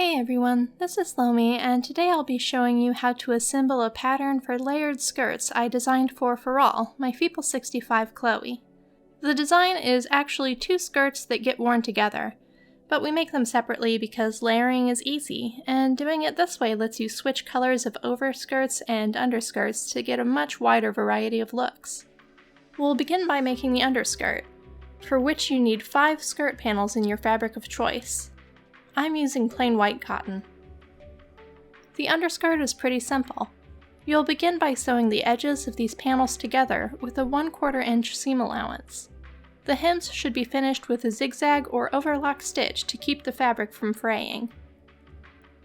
Hey everyone, this is Lomi, and today I'll be showing you how to assemble a pattern for layered skirts I designed for All, my Feeple65 Chloe. The design is actually two skirts that get worn together, but we make them separately because layering is easy, and doing it this way lets you switch colors of overskirts and underskirts to get a much wider variety of looks. We'll begin by making the underskirt, for which you need 5 skirt panels in your fabric of choice. I'm using plain white cotton. The underskirt is pretty simple. You'll begin by sewing the edges of these panels together with a 1/4 inch seam allowance. The hems should be finished with a zigzag or overlock stitch to keep the fabric from fraying.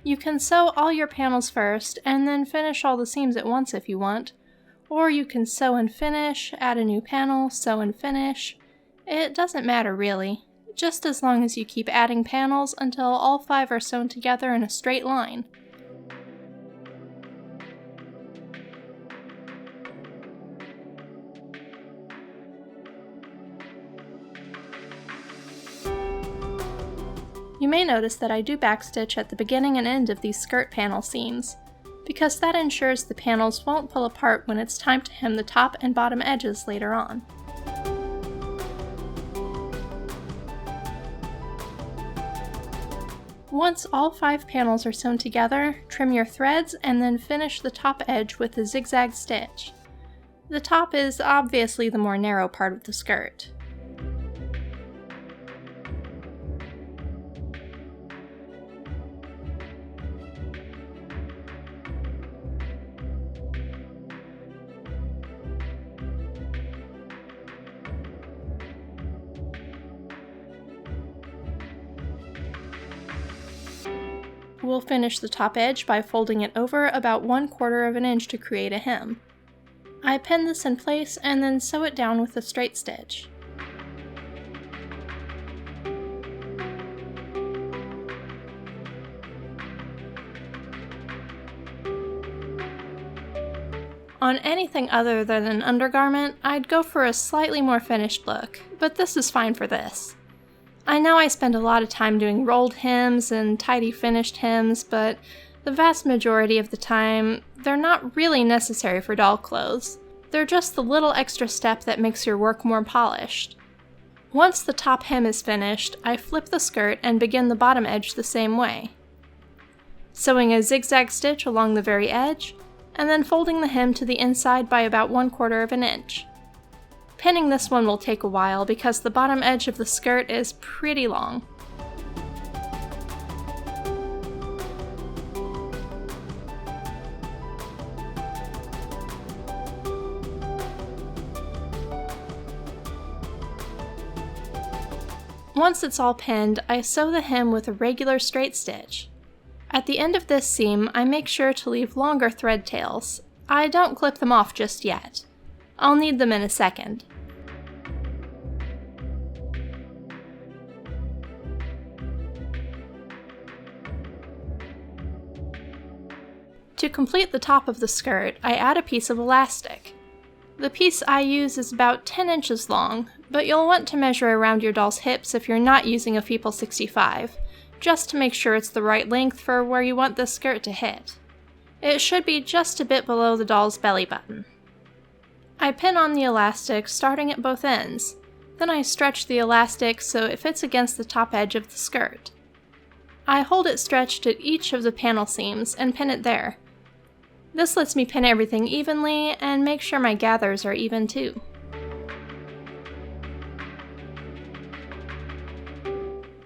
You can sew all your panels first and then finish all the seams at once if you want, or you can sew and finish, add a new panel, sew and finish. It doesn't matter really, just as long as you keep adding panels until all 5 are sewn together in a straight line. You may notice that I do backstitch at the beginning and end of these skirt panel seams, because that ensures the panels won't pull apart when it's time to hem the top and bottom edges later on. Once all 5 panels are sewn together, trim your threads and then finish the top edge with a zigzag stitch. The top is obviously the more narrow part of the skirt. We'll finish the top edge by folding it over about 1/4 inch to create a hem. I pin this in place and then sew it down with a straight stitch. On anything other than an undergarment, I'd go for a slightly more finished look, but this is fine for this. I know I spend a lot of time doing rolled hems and tidy finished hems, but the vast majority of the time, they're not really necessary for doll clothes. They're just the little extra step that makes your work more polished. Once the top hem is finished, I flip the skirt and begin the bottom edge the same way, sewing a zigzag stitch along the very edge, and then folding the hem to the inside by about 1/4 inch. Pinning this one will take a while because the bottom edge of the skirt is pretty long. Once it's all pinned, I sew the hem with a regular straight stitch. At the end of this seam, I make sure to leave longer thread tails. I don't clip them off just yet. I'll need them in a second. To complete the top of the skirt, I add a piece of elastic. The piece I use is about 10 inches long, but you'll want to measure around your doll's hips if you're not using a Feeple65, just to make sure it's the right length for where you want this skirt to hit. It should be just a bit below the doll's belly button. I pin on the elastic starting at both ends, then I stretch the elastic so it fits against the top edge of the skirt. I hold it stretched at each of the panel seams and pin it there. This lets me pin everything evenly and make sure my gathers are even too.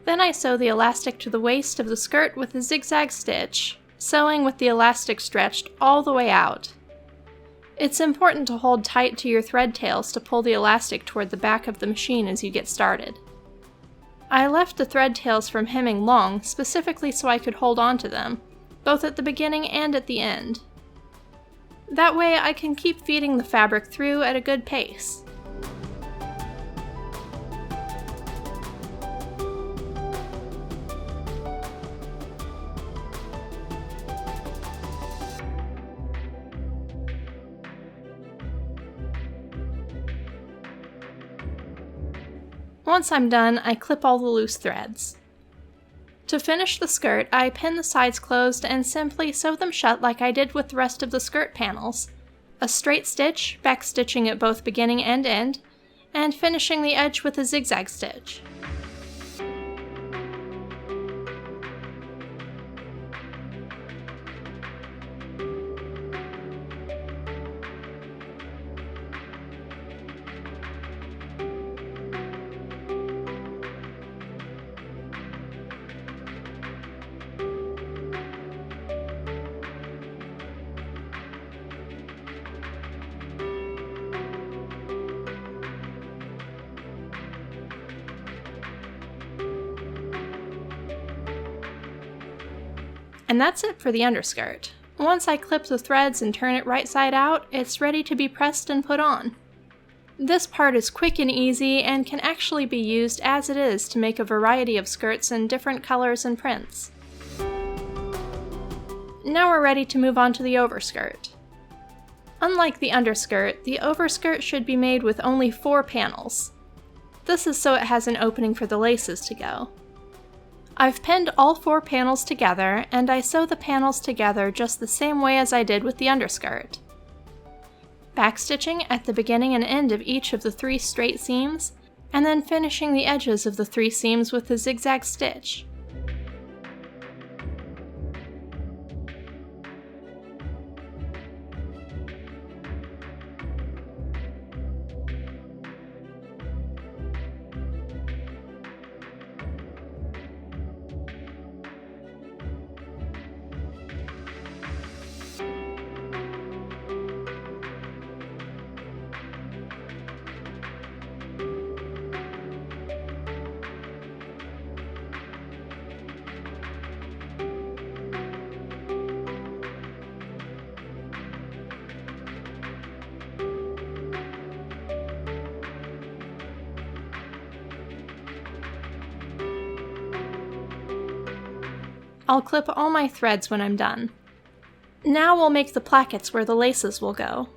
Then I sew the elastic to the waist of the skirt with a zigzag stitch, sewing with the elastic stretched all the way out. It's important to hold tight to your thread tails to pull the elastic toward the back of the machine as you get started. I left the thread tails from hemming long specifically so I could hold on to them, both at the beginning and at the end. That way I can keep feeding the fabric through at a good pace. Once I'm done, I clip all the loose threads. To finish the skirt, I pin the sides closed and simply sew them shut like I did with the rest of the skirt panels. A straight stitch, backstitching at both beginning and end, and finishing the edge with a zigzag stitch. And that's it for the underskirt. Once I clip the threads and turn it right side out, it's ready to be pressed and put on. This part is quick and easy and can actually be used as it is to make a variety of skirts in different colors and prints. Now we're ready to move on to the overskirt. Unlike the underskirt, the overskirt should be made with only 4 panels. This is so it has an opening for the laces to go. I've pinned all 4 panels together, and I sew the panels together just the same way as I did with the underskirt. Backstitching at the beginning and end of each of the 3 straight seams, and then finishing the edges of the 3 seams with a zigzag stitch. I'll clip all my threads when I'm done. Now we'll make the plackets where the laces will go.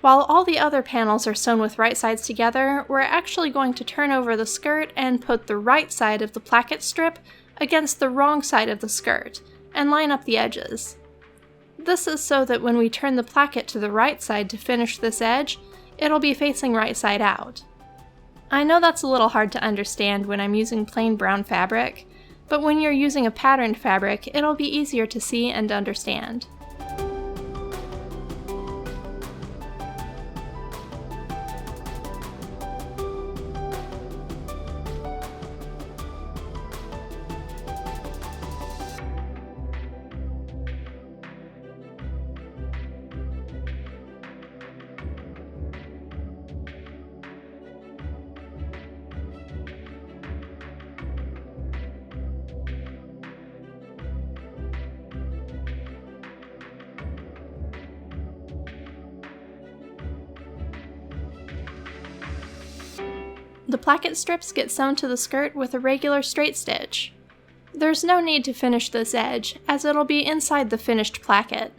While all the other panels are sewn with right sides together, we're actually going to turn over the skirt and put the right side of the placket strip against the wrong side of the skirt, and line up the edges. This is so that when we turn the placket to the right side to finish this edge, it'll be facing right side out. I know that's a little hard to understand when I'm using plain brown fabric, but when you're using a patterned fabric, it'll be easier to see and understand. The placket strips get sewn to the skirt with a regular straight stitch. There's no need to finish this edge, as it'll be inside the finished placket.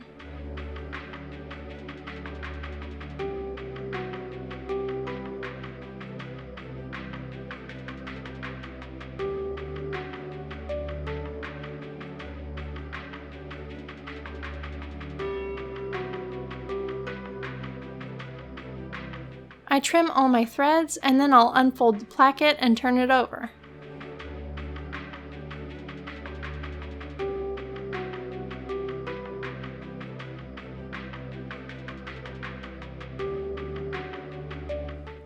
I trim all my threads, and then I'll unfold the placket and turn it over.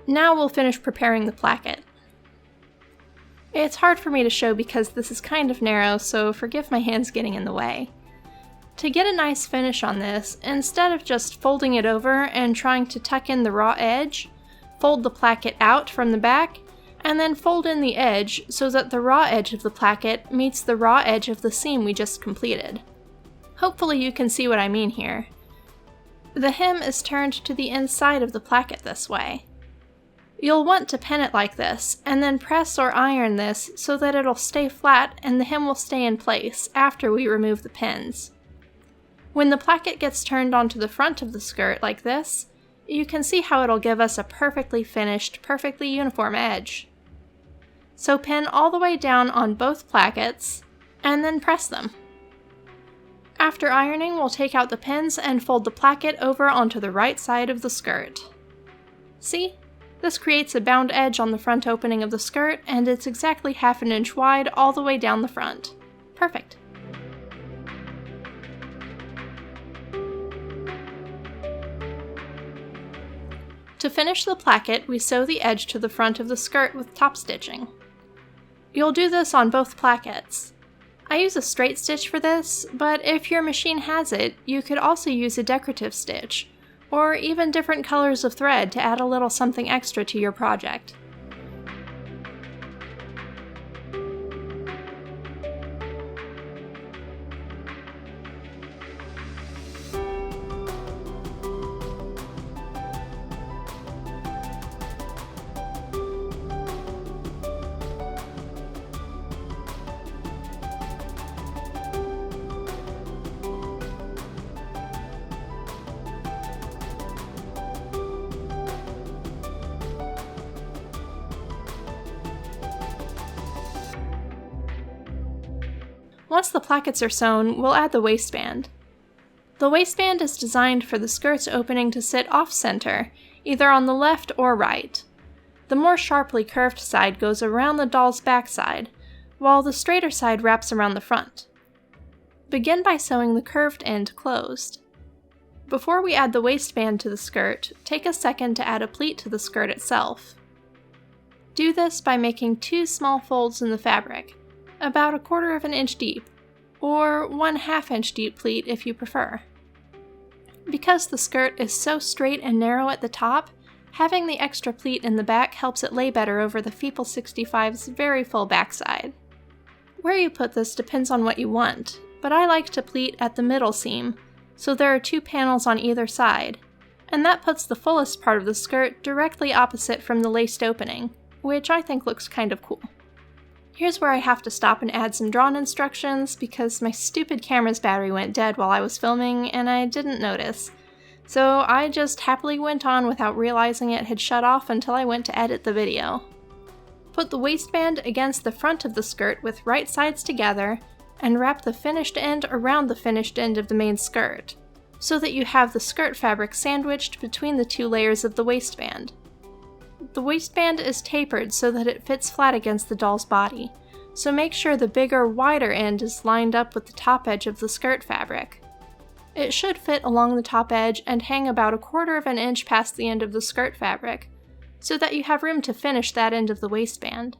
Now we'll finish preparing the placket. It's hard for me to show because this is kind of narrow, so forgive my hands getting in the way. To get a nice finish on this, instead of just folding it over and trying to tuck in the raw edge, fold the placket out from the back, and then fold in the edge so that the raw edge of the placket meets the raw edge of the seam we just completed. Hopefully you can see what I mean here. The hem is turned to the inside of the placket this way. You'll want to pin it like this, and then press or iron this so that it'll stay flat and the hem will stay in place after we remove the pins. When the placket gets turned onto the front of the skirt like this, you can see how it'll give us a perfectly finished, perfectly uniform edge. So pin all the way down on both plackets, and then press them. After ironing, we'll take out the pins and fold the placket over onto the right side of the skirt. See? This creates a bound edge on the front opening of the skirt, and it's exactly 1/2 inch wide all the way down the front. Perfect. To finish the placket, we sew the edge to the front of the skirt with top stitching. You'll do this on both plackets. I use a straight stitch for this, but if your machine has it, you could also use a decorative stitch, or even different colors of thread to add a little something extra to your project. Once the plackets are sewn, we'll add the waistband. The waistband is designed for the skirt's opening to sit off-center, either on the left or right. The more sharply curved side goes around the doll's backside, while the straighter side wraps around the front. Begin by sewing the curved end closed. Before we add the waistband to the skirt, take a second to add a pleat to the skirt itself. Do this by making 2 small folds in the fabric, about 1/4 inch deep, or 1/2 inch deep pleat if you prefer. Because the skirt is so straight and narrow at the top, having the extra pleat in the back helps it lay better over the Feeple65's very full backside. Where you put this depends on what you want, but I like to pleat at the middle seam, so there are 2 panels on either side, and that puts the fullest part of the skirt directly opposite from the laced opening, which I think looks kind of cool. Here's where I have to stop and add some drawn instructions because my stupid camera's battery went dead while I was filming and I didn't notice. So I just happily went on without realizing it had shut off until I went to edit the video. Put the waistband against the front of the skirt with right sides together and wrap the finished end around the finished end of the main skirt, so that you have the skirt fabric sandwiched between the 2 layers of the waistband. The waistband is tapered so that it fits flat against the doll's body, so make sure the bigger, wider end is lined up with the top edge of the skirt fabric. It should fit along the top edge and hang about 1/4 inch past the end of the skirt fabric, so that you have room to finish that end of the waistband.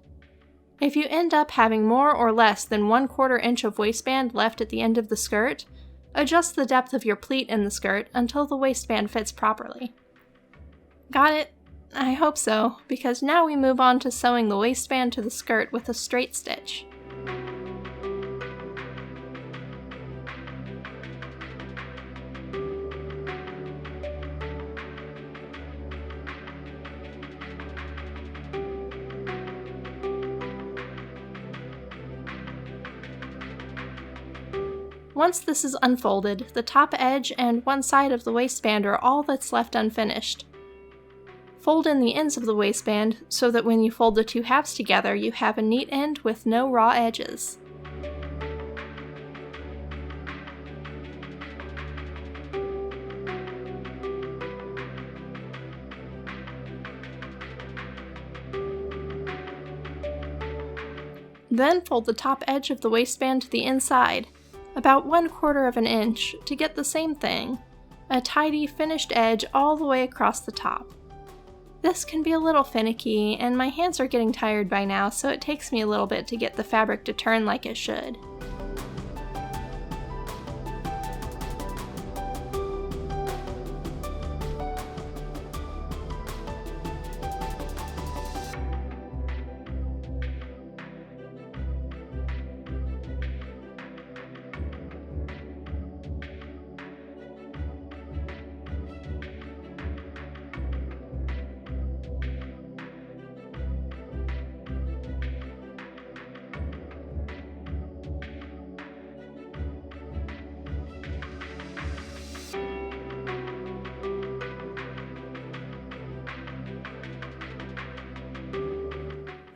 If you end up having more or less than 1/4 inch of waistband left at the end of the skirt, adjust the depth of your pleat in the skirt until the waistband fits properly. Got it? I hope so, because now we move on to sewing the waistband to the skirt with a straight stitch. Once this is unfolded, the top edge and one side of the waistband are all that's left unfinished. Fold in the ends of the waistband so that when you fold the 2 halves together, you have a neat end with no raw edges. Then fold the top edge of the waistband to the inside, about 1/4 inch, to get the same thing, a tidy finished edge all the way across the top. This can be a little finicky, and my hands are getting tired by now, so it takes me a little bit to get the fabric to turn like it should.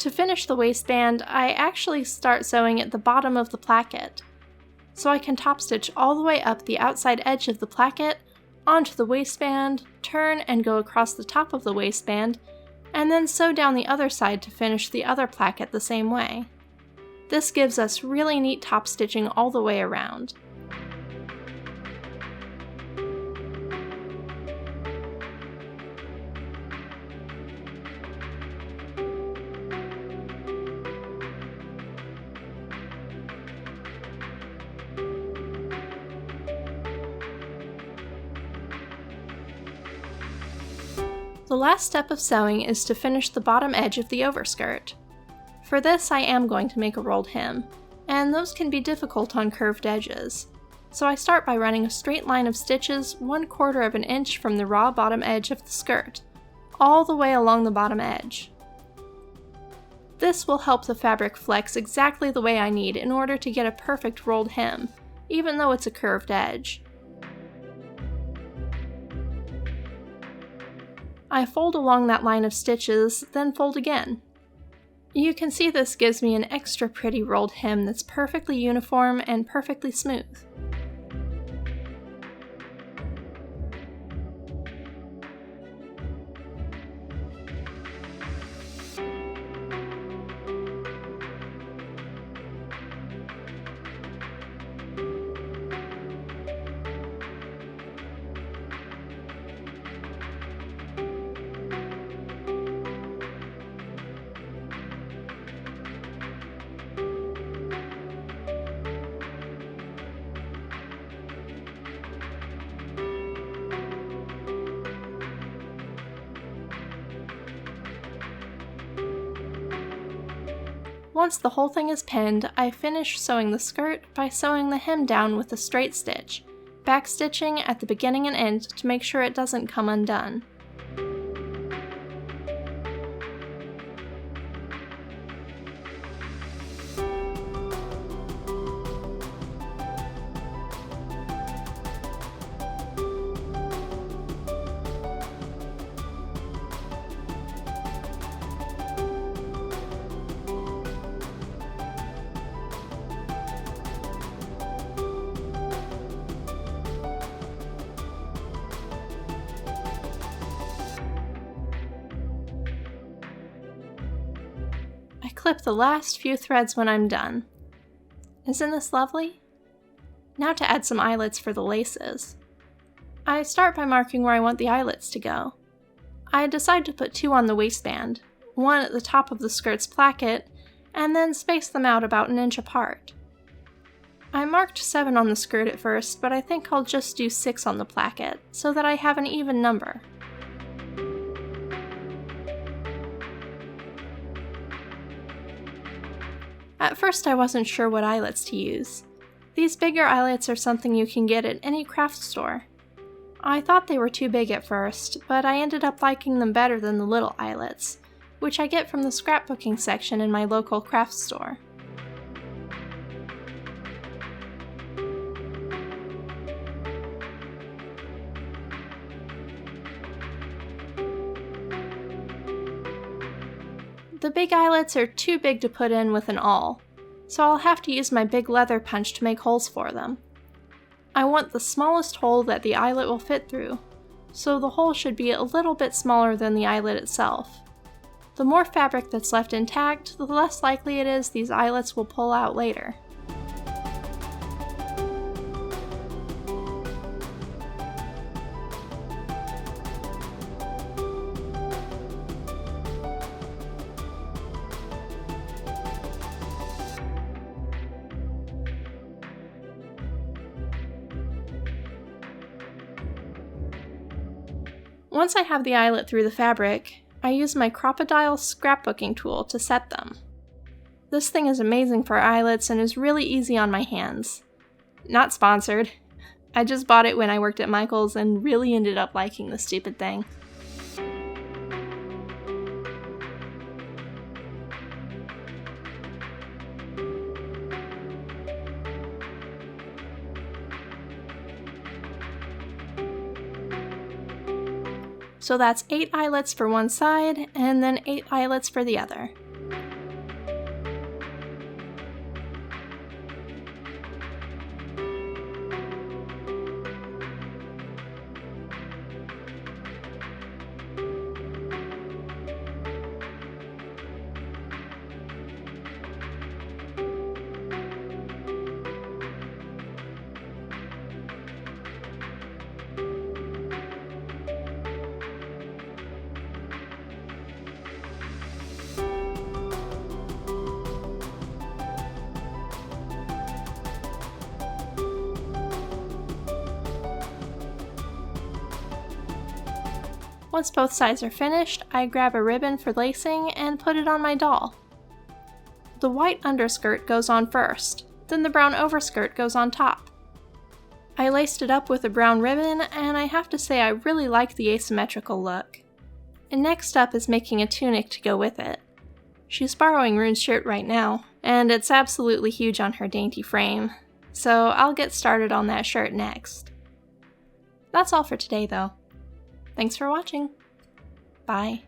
To finish the waistband, I actually start sewing at the bottom of the placket, so I can top stitch all the way up the outside edge of the placket, onto the waistband, turn and go across the top of the waistband, and then sew down the other side to finish the other placket the same way. This gives us really neat top stitching all the way around. The last step of sewing is to finish the bottom edge of the overskirt. For this, I am going to make a rolled hem, and those can be difficult on curved edges. So I start by running a straight line of stitches 1/4 of an inch from the raw bottom edge of the skirt, all the way along the bottom edge. This will help the fabric flex exactly the way I need in order to get a perfect rolled hem, even though it's a curved edge. I fold along that line of stitches, then fold again. You can see this gives me an extra pretty rolled hem that's perfectly uniform and perfectly smooth. Once the whole thing is pinned, I finish sewing the skirt by sewing the hem down with a straight stitch, backstitching at the beginning and end to make sure it doesn't come undone. I clip the last few threads when I'm done. Isn't this lovely? Now to add some eyelets for the laces. I start by marking where I want the eyelets to go. I decide to put 2 on the waistband, 1 at the top of the skirt's placket, and then space them out about 1 inch apart. I marked 7 on the skirt at first, but I think I'll just do 6 on the placket, so that I have an even number. At first I wasn't sure what eyelets to use. These bigger eyelets are something you can get at any craft store. I thought they were too big at first, but I ended up liking them better than the little eyelets, which I get from the scrapbooking section in my local craft store. The big eyelets are too big to put in with an awl, so I'll have to use my big leather punch to make holes for them. I want the smallest hole that the eyelet will fit through, so the hole should be a little bit smaller than the eyelet itself. The more fabric that's left intact, the less likely it is these eyelets will pull out later. Once I have the eyelet through the fabric, I use my Crocodile scrapbooking tool to set them. This thing is amazing for eyelets and is really easy on my hands. Not sponsored. I just bought it when I worked at Michael's and really ended up liking the stupid thing. So that's 8 eyelets for one side, and then 8 eyelets for the other. Once both sides are finished, I grab a ribbon for lacing and put it on my doll. The white underskirt goes on first, then the brown overskirt goes on top. I laced it up with a brown ribbon, and I have to say I really like the asymmetrical look. And next up is making a tunic to go with it. She's borrowing Rune's shirt right now, and it's absolutely huge on her dainty frame, so I'll get started on that shirt next. That's all for today though. Thanks for watching. Bye.